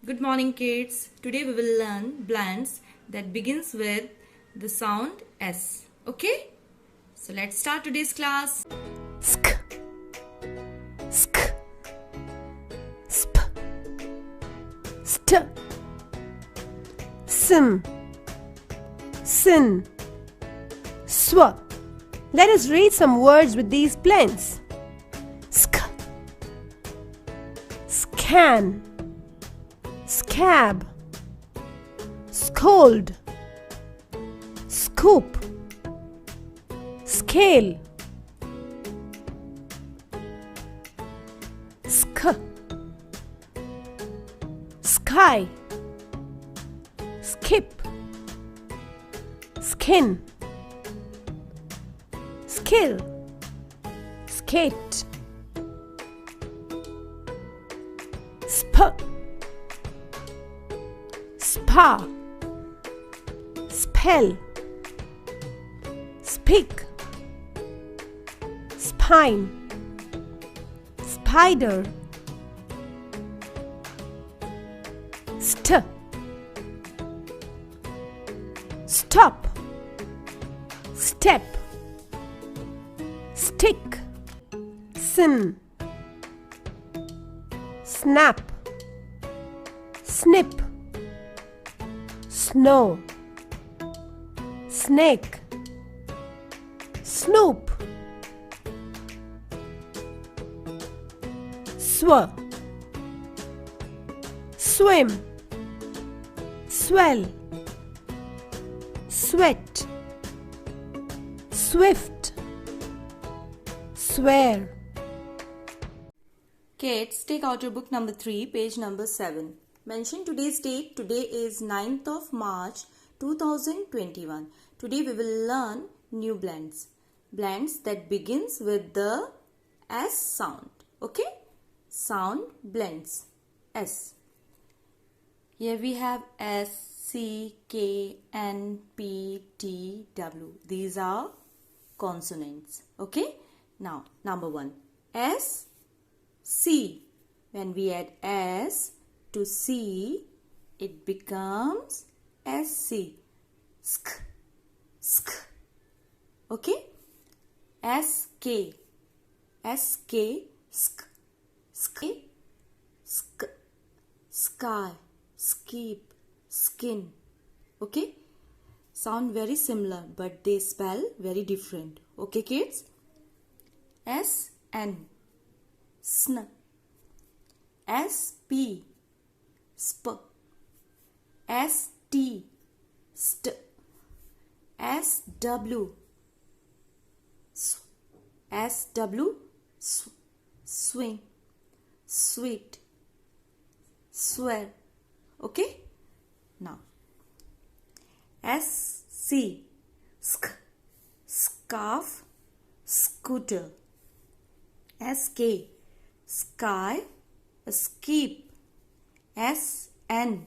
Good morning kids. Today we will learn blends that begins with the sound S. Okay? So let's start today's class. Sk, sk, sp, st, sim, sin, sw. Let us read some words with these blends. Sk, scan, scab, scold, scoop, scale, sk, sky, skip, skin, skill, skate, sp, spa, spell, speak, spine, spider, stop, step, stick, sin, snap, snip, snow, snake, snoop, sw, swim, swell, sweat, swift, swear. Kids, take out your book number 3, page number 7. Mention today's date. Today is 9th of March 2021. Today we will learn new blends. Blends that begins with the S sound. Okay? Sound blends. S. Here we have S, C, K, N, P, T, W. These are consonants. Okay? Now, number 1. S, C. When we add S to C, it becomes SC. Sk, sk. Okay? SK. SK, sk, sk, sk, sky, skip, skin. Okay? Sound very similar, but they spell very different. Okay, kids? S, N. Sn, SP, sp, ST, st, SW, SW, swing, sweet, swear. Okay? Now, SC, sk, scarf, scooter, SK, sky, skip, SN,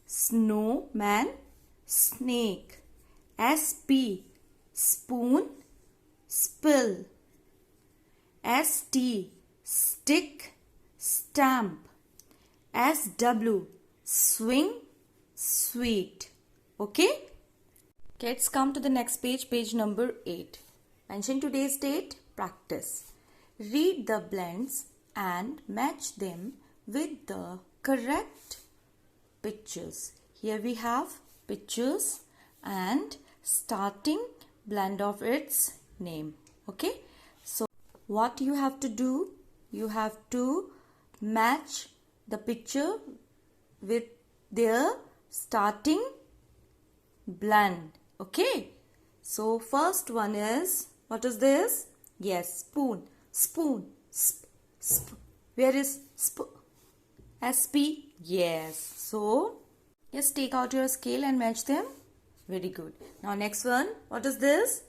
snowman, snake, SP, spoon, spill, ST, stick, stamp, SW, swing, sweet. Okay? Let's come to the next page, page number 8. Mention today's date, practice. Read the blends and match them with the correct pictures. Here we have pictures and starting blend of its name. Okay? So what you have to do, you have to match the picture with their starting blend. Okay? So first one is, what is this? Yes, spoon. Spoon. Sp, sp. Where is sp? SP? Yes. So, just take out your scale and match them. Very good. Now next one. What is this?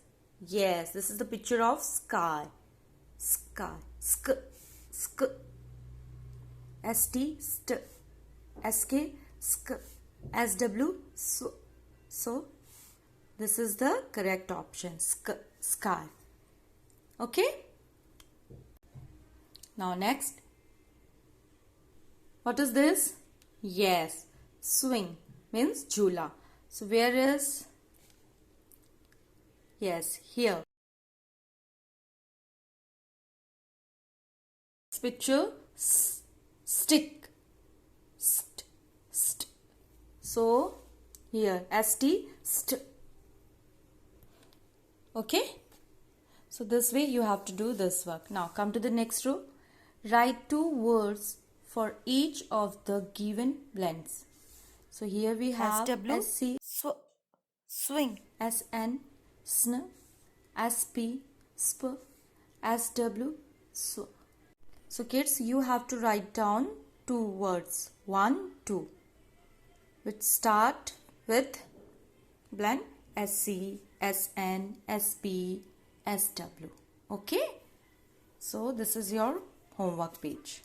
Yes, this is the picture of sky. Sky. Sk. Sk. ST. St. SK. Sk. SW. So. So, this is the correct option. Sk. Sky. Okay? Now next. What is this? Yes, swing means jhula. So where is? Yes, here. This picture, stick. St. So here, st. Okay. So this way you have to do this work. Now come to the next row. Write 2 words for each of the given blends. So here we have SW, SC, swing. SN, sn, SP, sp, SW, sw. So kids, you have to write down 2 words. 1, 2. Which start with blend SC, SN, SP, SW. Okay? So this is your homework page.